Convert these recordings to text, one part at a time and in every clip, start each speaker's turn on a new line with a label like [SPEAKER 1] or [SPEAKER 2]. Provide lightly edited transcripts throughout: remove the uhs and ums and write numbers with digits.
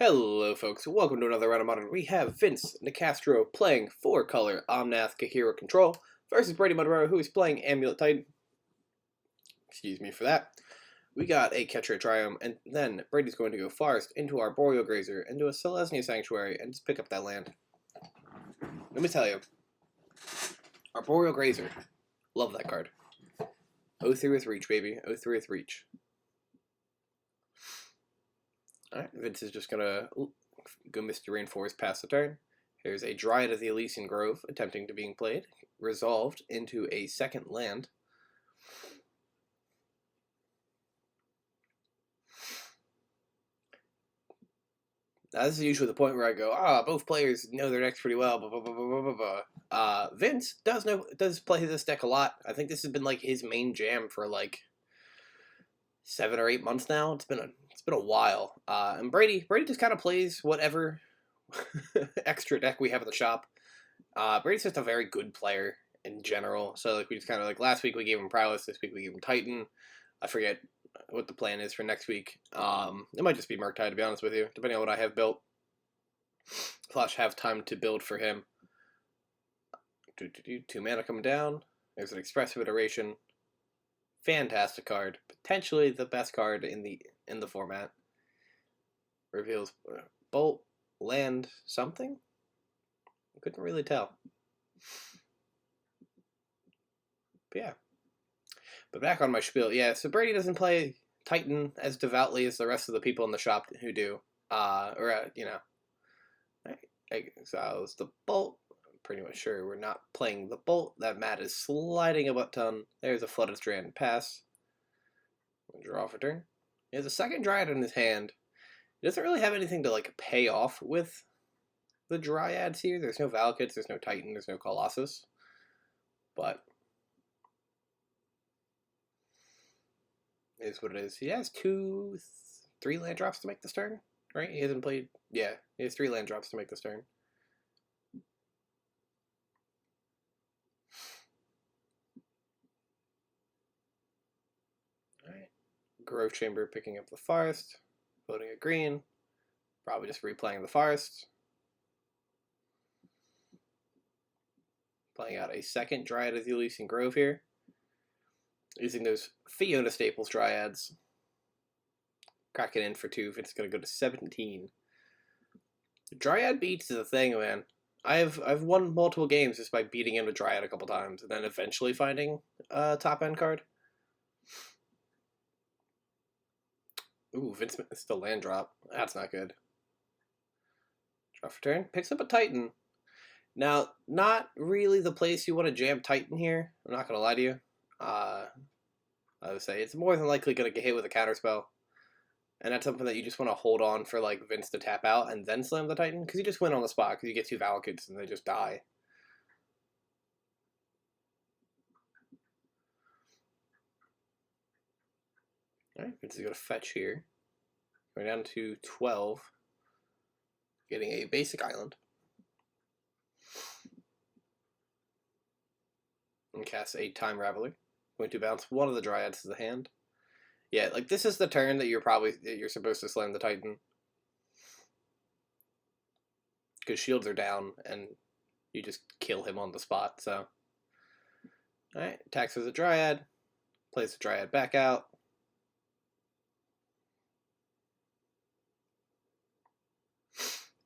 [SPEAKER 1] Hello folks, welcome to another round of Modern. We have Vince Nicastro playing 4-color Omnath Kaheera Control versus Brady Monroe, who is playing Amulet Titan. Excuse me for that. We got a Catcher Triumph, and then Brady's going to go Forest into our Boreal Grazer, into a Selesnya Sanctuary, and just pick up that land. Let me tell you, our Boreal Grazer, love that card. 0-3 with Reach, baby. 0-3 with Reach. Alright, Vince is just gonna go Misty Rainforest past the turn. Here's a Dryad of the Elysian Grove attempting to being played, resolved into a second land. Now this is usually the point where I go, both players know their decks pretty well, blah blah blah blah blah blah. Vince does play this deck a lot. I think this has been like his main jam for like 7 or 8 months now. It's been a while. And Brady just kind of plays whatever extra deck we have at the shop. Brady's just a very good player in general. So like we just kind of like last week we gave him Prowess, this week we gave him Titan. I forget what the plan is for next week. It might just be Murktide, to be honest with you, depending on what I have built. Slash have time to build for him. 2 mana coming down. There's an Expressive Iteration. Fantastic card, potentially the best card in the format. Reveals bolt, land, something. Couldn't really tell. But yeah. But back on my spiel, yeah. So Brady doesn't play Titan as devoutly as the rest of the people in the shop who do. You know, exiles the bolt. Pretty much sure we're not playing the bolt. That mat is sliding a butt ton. There's a Flooded Strand pass. We'll draw for turn. He has a second Dryad in his hand. He doesn't really have anything to like pay off with the Dryads here. There's no Valakut, there's no Titan, there's no Colossus. But it is what it is. He has 3 land drops to make this turn, right? He hasn't played. Yeah, he has 3 land drops to make this turn. Grove Chamber picking up the Forest, voting a green, probably just replaying the Forest. Playing out a second Dryad of the Elysian Grove here. Using those Fiona Staples Dryads. Cracking in for 2, it's going to go to 17. Dryad beats is a thing, man. I've won multiple games just by beating him with Dryad a couple times, and then eventually finding a top-end card. Ooh, Vince missed the land drop. That's not good. Draw for turn. Picks up a Titan. Now, not really the place you want to jam Titan here. I'm not going to lie to you. I would say it's more than likely going to get hit with a counterspell. And that's something that you just want to hold on for like Vince to tap out and then slam the Titan. Because you just win on the spot because you get 2 Valakuts and they just die. Alright, Vince is going to fetch here. Going down to 12. Getting a basic island. And cast a Time Raveler. Going to bounce one of the Dryads to the hand. Yeah, like this is the turn that you're supposed to slam the Titan. Because shields are down and you just kill him on the spot, so. Alright, attacks as a Dryad. Plays the Dryad back out.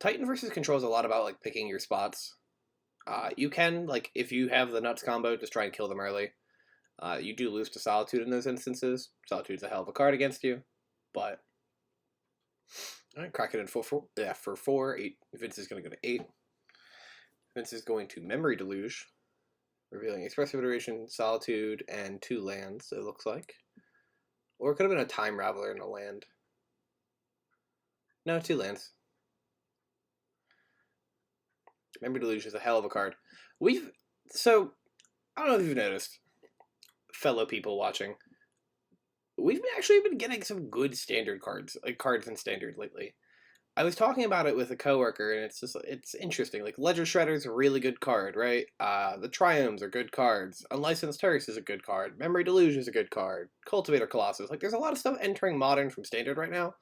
[SPEAKER 1] Titan versus Control is a lot about like picking your spots. You can, like, if you have the Nuts combo, just try and kill them early. You do lose to Solitude in those instances. Solitude's a hell of a card against you, but alright, crack it in for 4. 8. Vince is going to go to 8. Vince is going to Memory Deluge, revealing Expressive Iteration, Solitude, and 2 lands, it looks like. Or it could have been a Time Raveler and a land. No, 2 lands. Memory Deluge is a hell of a card. So, I don't know if you've noticed, fellow people watching, we've actually been getting some good standard cards, like cards in standard lately. I was talking about it with a coworker, and it's interesting. Like, Ledger Shredder's a really good card, right? The Triumphs are good cards. Unlicensed Hearse is a good card. Memory Deluge is a good card. Cultivator Colossus. Like, there's a lot of stuff entering Modern from standard right now.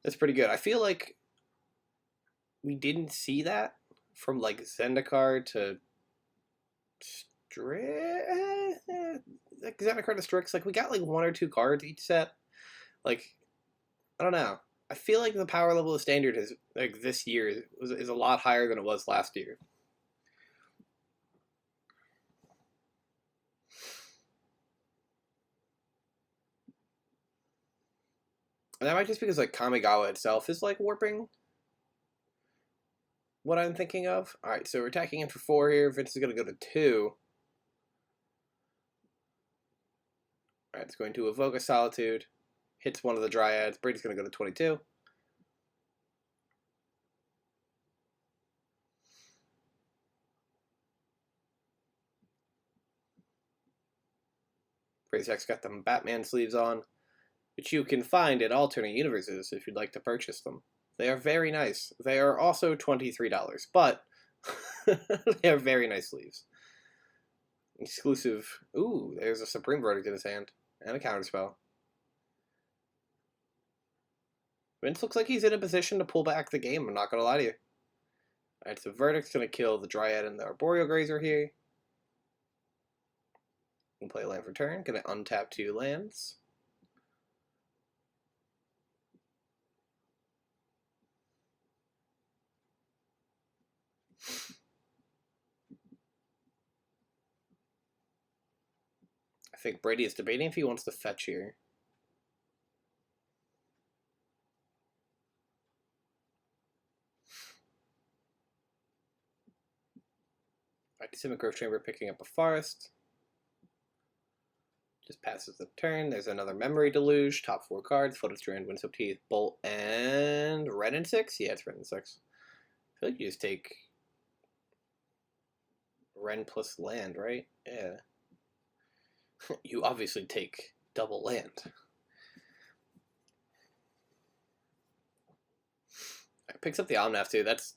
[SPEAKER 1] That's pretty good. I feel like we didn't see that from like Zendikar to like Zendikar to Strix. Like we got like 1 or 2 cards each set. Like I don't know. I feel like the power level of standard is like this year is a lot higher than it was last year. And that might just because like Kamigawa itself is like warping what I'm thinking of. All right, so we're attacking in for 4 here. Vince is going to go to 2. All right, it's going to evoke a Solitude. Hits one of the Dryads. Brady's going to go to 22. Brady's got them Batman sleeves on, which you can find at Alternate Universes if you'd like to purchase them. They are very nice. They are also $23, but they are very nice sleeves. Exclusive. Ooh, there's a Supreme Verdict in his hand. And a counterspell. Vince looks like he's in a position to pull back the game, I'm not going to lie to you. Alright, so Verdict's going to kill the Dryad and the Arboreal Grazer here. We'll play a land for turn. Going to untap 2 lands. I think Brady is debating if he wants to fetch here. Alright, Simic Growth Chamber picking up a forest. Just passes the turn. There's another Memory Deluge. Top 4 cards. Photostrand, Windswept Heath, Bolt, and Red and 6? Yeah, it's Red and 6. I feel like you just take Ren plus land, right? Yeah. You obviously take double land. It picks up the Omnath too. That's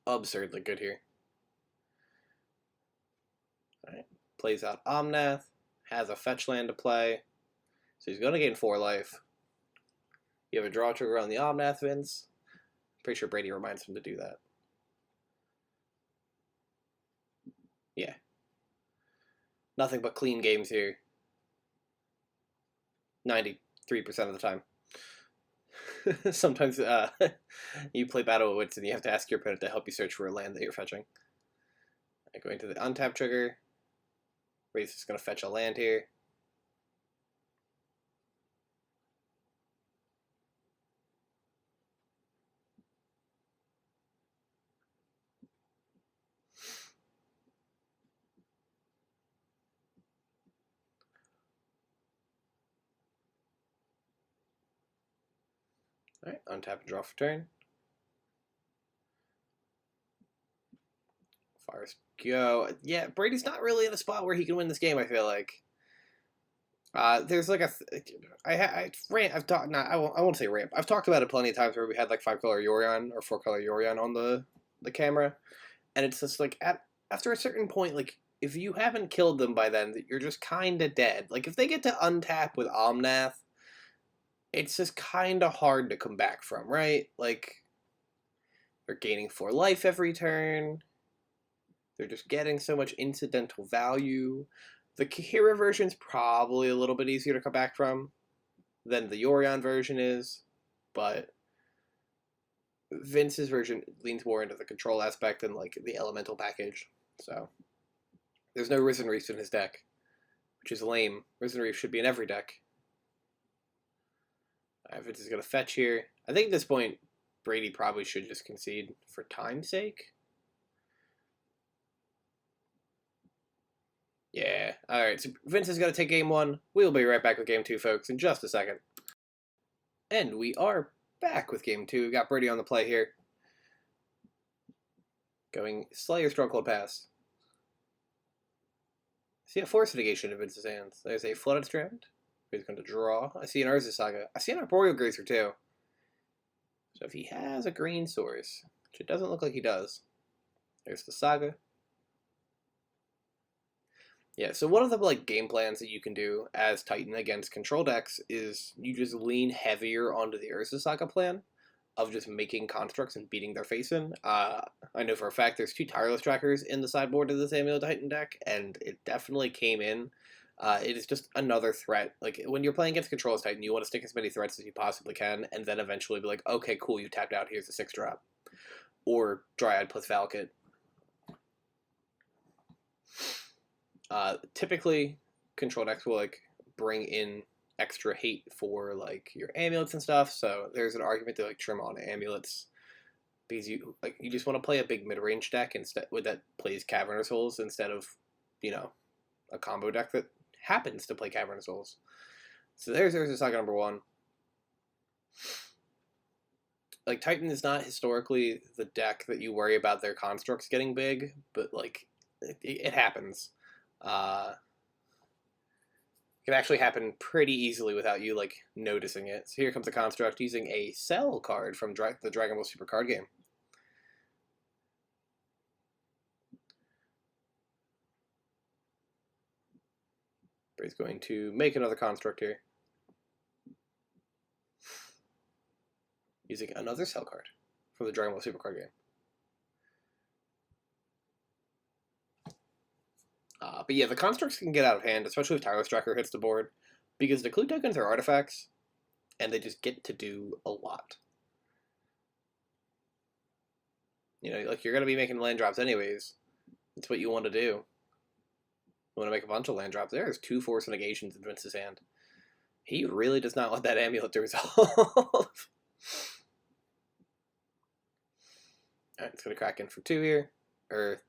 [SPEAKER 1] absurdly good here. Alright. Plays out Omnath. Has a fetch land to play. So he's going to gain 4 life. You have a draw trigger on the Omnath, Vince. Pretty sure Brady reminds him to do that. Yeah. Nothing but clean games here. 93% of the time. Sometimes you play Battle of Wits and you have to ask your opponent to help you search for a land that you're fetching. Going to the untap trigger. Wraith is going to fetch a land here. Alright, untap and draw for turn. Fires go. Yeah, Brady's not really in a spot where he can win this game, I feel like. There's like I've talked, not, I won't say ramp. I've talked about it plenty of times where we had like 5-color Yorion or 4-color Yorion on the camera. And it's just like, after a certain point, like, if you haven't killed them by then, you're just kind of dead. Like, if they get to untap with Omnath, it's just kind of hard to come back from, right? Like, they're gaining 4 life every turn. They're just getting so much incidental value. The Kaheera version's probably a little bit easier to come back from than the Yorion version is, but Vince's version leans more into the control aspect than like the elemental package. So there's no Risen Reefs in his deck, which is lame. Risen Reef should be in every deck. Vince is going to fetch here. I think at this point, Brady probably should just concede for time's sake. Yeah. Alright, so Vince is going to take game 1. We'll be right back with game 2, folks, in just a second. And we are back with game 2. We've got Brady on the play here. Going Slayer Stronghold Pass. I see a Force Negation in Vince's hands. There's a Flooded Strand. He's going to draw. I see an Urza Saga. I see an Arboreal Grazer too. So if he has a green source, which it doesn't look like he does, there's the Saga. Yeah, so one of the like game plans that you can do as Titan against control decks is you just lean heavier onto the Urza Saga plan. of just making constructs and beating their face in. I know for a fact there's 2 tireless trackers in the sideboard of this Amulet Titan deck, and it definitely came in. It is just another threat. Like, when you're playing against Controller's Titan, you want to stick as many threats as you possibly can, and then eventually be like, okay, cool, you tapped out, here's a 6-drop. Or Dryad plus Valakut. Typically, Control decks will, like, bring in extra hate for, like, your amulets and stuff, so there's an argument to, like, trim on amulets. Because you just want to play a big mid-range deck instead that plays Cavernous Souls instead of, a combo deck that happens to play Cavernous Souls. So there's Saga number 1. Like, Titan is not historically the deck that you worry about their constructs getting big, but, like, it happens. It can actually happen pretty easily without you, like, noticing it. So here comes a construct using a Cell card from the Dragon Ball Super card game. But he's going to make another construct here. Using another Cell card from the Dragon Ball Super card game. But yeah, the constructs can get out of hand, especially if Tireless Tracker hits the board, because the clue tokens are artifacts, and they just get to do a lot. Like, you're going to be making land drops anyways. It's what you want to do. You want to make a bunch of land drops. There's 2 force negations in Vince's hand. He really does not want that amulet to resolve. Alright, it's going to crack in for 2 here. Or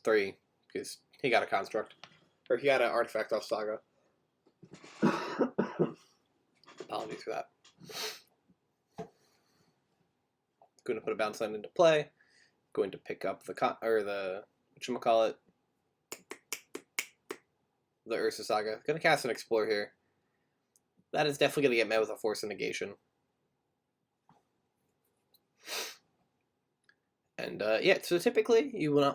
[SPEAKER 1] 3, because he got a construct. Or he got an artifact off Saga. Apologies for that. Going to put a bounce land into play. Going to pick up the whatchamacallit? The Ursa Saga. Going to cast an Explore here. That is definitely going to get met with a Force of Negation. And yeah, so typically you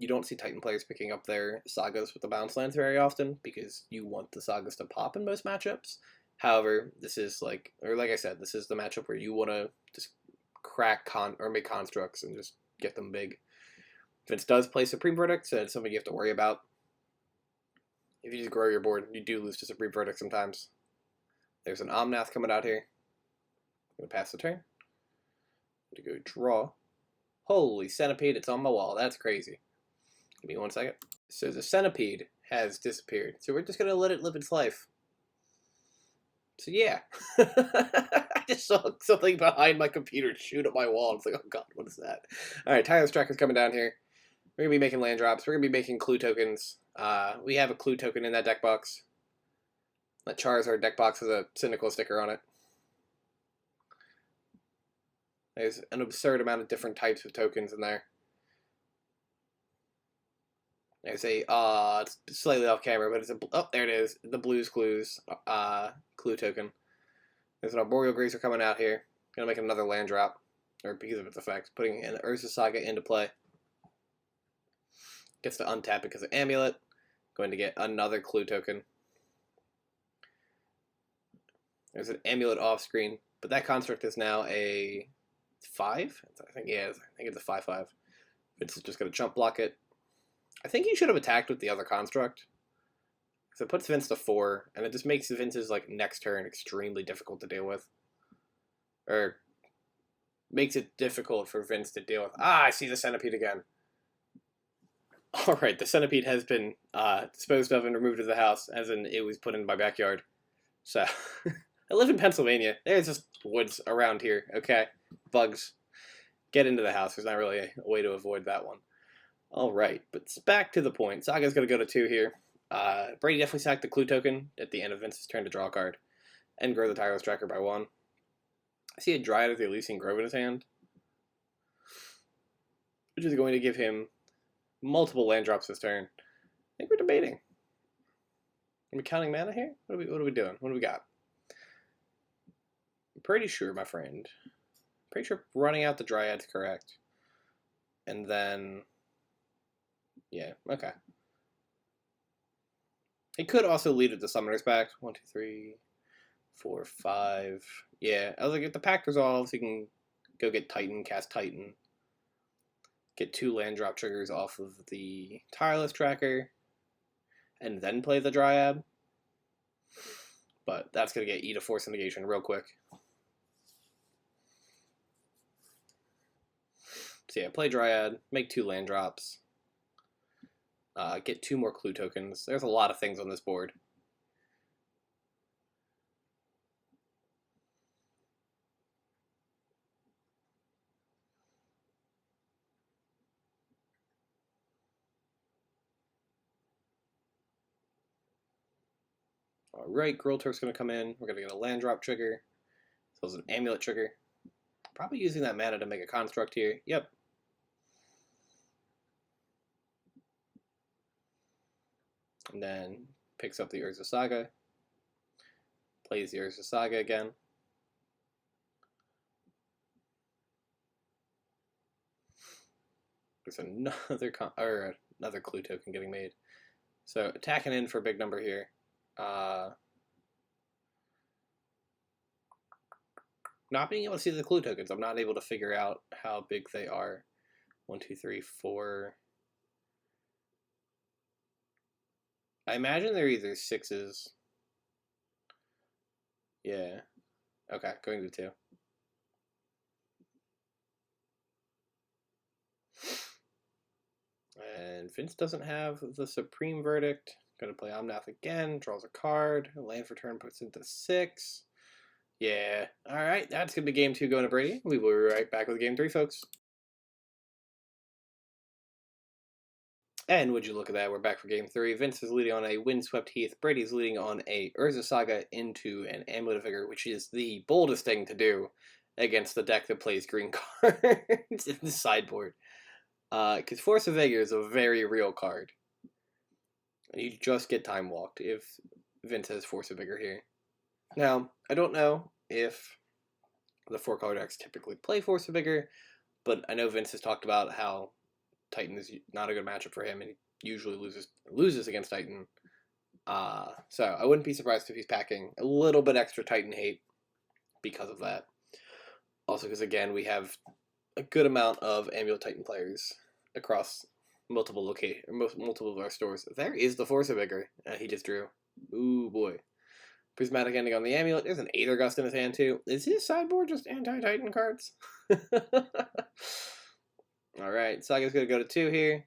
[SPEAKER 1] don't see Titan players picking up their Sagas with the bounce lands very often because you want the Sagas to pop in most matchups. However, this is like I said, this is the matchup where you want to just crack or make constructs and just get them big. Vince does play Supreme Verdict, so it's something you have to worry about. If you just grow your board, you do lose to Supreme Verdict sometimes. There's an Omnath coming out here. I'm going to pass the turn. I'm going to go draw. Holy centipede, it's on my wall. That's crazy. Give me 1 second. So the centipede has disappeared. So we're just going to let it live its life. So yeah. I just saw something behind my computer shoot at my wall. It's like, oh god, what is that? Alright, Tireless Tracker's coming down here. We're going to be making land drops. We're going to be making clue tokens. We have a clue token in that deck box. That Charizard deck box has a Cynical sticker on it. There's an absurd amount of different types of tokens in there. There's a, it's slightly off camera, but it's there it is. The Blues Clues, clue token. There's an Arboreal Grazer coming out here. Gonna make another land drop, or because of its effect. Putting an Ursa Saga into play. Gets to untap because of Amulet. Going to get another clue token. There's an Amulet off screen, but that construct is now a 5? I think it's a 5/5. It's just going to jump block it. I think he should have attacked with the other construct. Because it puts Vince to 4, and it just makes Vince's next turn extremely difficult to deal with. Or makes it difficult for Vince to deal with. I see the centipede again. Alright, the centipede has been disposed of and removed to the house, as in it was put in my backyard. So, I live in Pennsylvania. There's just woods around here, okay? Bugs. Get into the house. There's not really a way to avoid that one. Alright, but back to the point. Saga's going to go to 2 here. Brady definitely sacked the clue token at the end of Vince's turn to draw a card. And grow the Tireless Tracker by 1. I see a Dryad of the Elysian Grove in his hand. Which is going to give him multiple land drops this turn. I think we're debating. Are we counting mana here? What are we doing? What do we got? I'm pretty sure, my friend. Pretty sure running out the Dryad's correct. And then... yeah, okay. He could also lead it to Summoner's Pact. 1, 2, 3, 4, 5. Yeah, I was like, if the pact resolves, he can go get Titan, cast Titan, get 2 land drop triggers off of the Tireless Tracker, and then play the Dryad. But that's going to get Eat a Force Negation real quick. So yeah, play Dryad, make 2 land drops, get 2 more clue tokens. There's a lot of things on this board. Alright, Girl Turk's going to come in. We're going to get a land drop trigger. So it's an Amulet trigger. Probably using that mana to make a construct here. Yep. And then picks up the Urza Saga. Plays the Urza Saga again. There's another clue token getting made. So attacking in for a big number here. Not being able to see the clue tokens, I'm not able to figure out how big they are. 1, 2, 3, 4. I imagine they're either 6s. Yeah. Okay, going to 2. And Vince doesn't have the Supreme Verdict. Gonna play Omnath again, draws a card, land for turn, puts into 6. Yeah. Alright, that's gonna be game 2 going to Brady. We will be right back with game 3, folks. And would you look at that, we're back for game 3. Vince is leading on a Windswept Heath. Brady's leading on a Urza Saga into an Amulet of Vigor, which is the boldest thing to do against the deck that plays green cards in the sideboard. Because Force of Vigor is a very real card. You just get time walked if Vince has Force of Vigor here. Now, I don't know if the 4-color decks typically play Force of Vigor, but I know Vince has talked about how Titan is not a good matchup for him, and he usually loses against Titan. So I wouldn't be surprised if he's packing a little bit extra Titan hate because of that. Also, because again, we have a good amount of Amulet Titan players across multiple of our stores. There is the Force of Vigor. He just drew. Ooh boy. Prismatic Ending on the Amulet. There's an Aether Gust in his hand too. Is his sideboard just anti-Titan cards? Alright, Saga's gonna go to 2 here.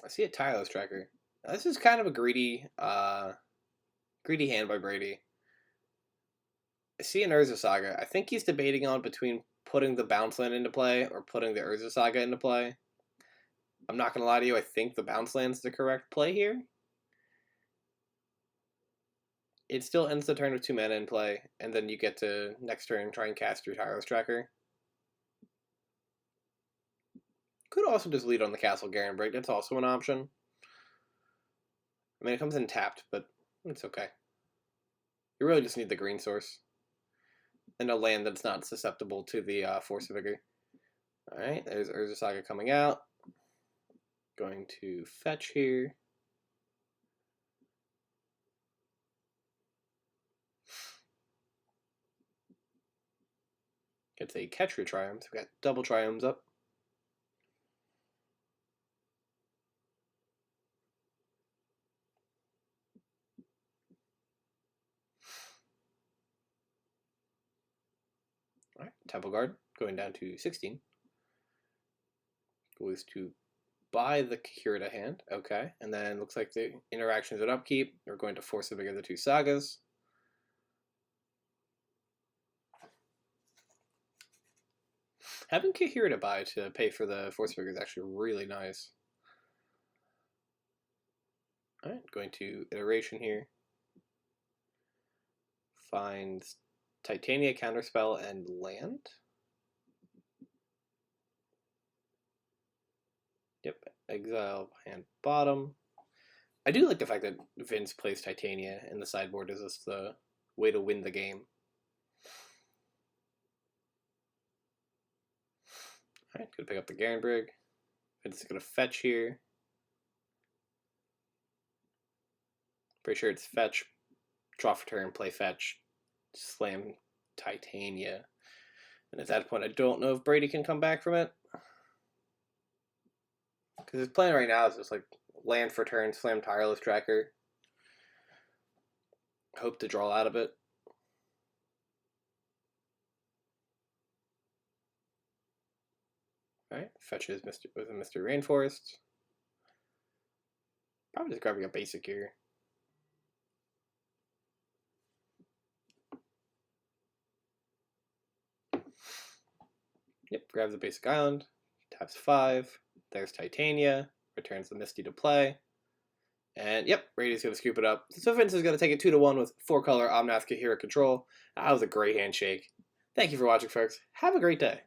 [SPEAKER 1] I see a Tireless Tracker. Now, this is kind of a greedy hand by Brady. I see an Urza Saga. I think he's debating on between putting the Bounce Land into play or putting the Urza Saga into play. I'm not gonna lie to you, I think the Bounce Land's the correct play here. It still ends the turn with 2 mana in play, and then you get to next turn try and cast your Tireless Tracker. Could also just lead on the Castle Garen Break. That's also an option. I mean, it comes in tapped, but it's okay. You really just need the green source. And a land that's not susceptible to the Force of Vigor. Alright, there's Urza Saga coming out. Going to fetch here. Gets a Catcher Triumph. We got double Triumphs up. Alright, Temple Guard going down to 16. Goes to buy the Kaheera hand. Okay, and then looks like the interactions at upkeep. We're going to Force of Vigor the 2 Sagas. Having Kaheera to buy to pay for the Force of Vigor is actually really nice. Alright, going to Iteration here. Finds Titania Counterspell and land. Yep, exile hand bottom. I do like the fact that Vince plays Titania in the sideboard as just the way to win the game. Alright, gonna pick up the Garenbrig. Vince is gonna fetch here. Pretty sure it's fetch, draw for turn, play fetch, slam Titania. And at that point, I don't know if Brady can come back from it. Because his plan right now is just like land for turn, slam Tireless Tracker. Hope to draw out of it. Alright, fetches with a Mystery Rainforest. Probably just grabbing a basic here. Yep, grabs a basic island, taps 5. There's Titania, returns the Misty to play. And yep, Brady's going to scoop it up. So Vince is going to take it 2-1 with 4-color Omnath Kaheera control. That was a great handshake. Thank you for watching, folks. Have a great day.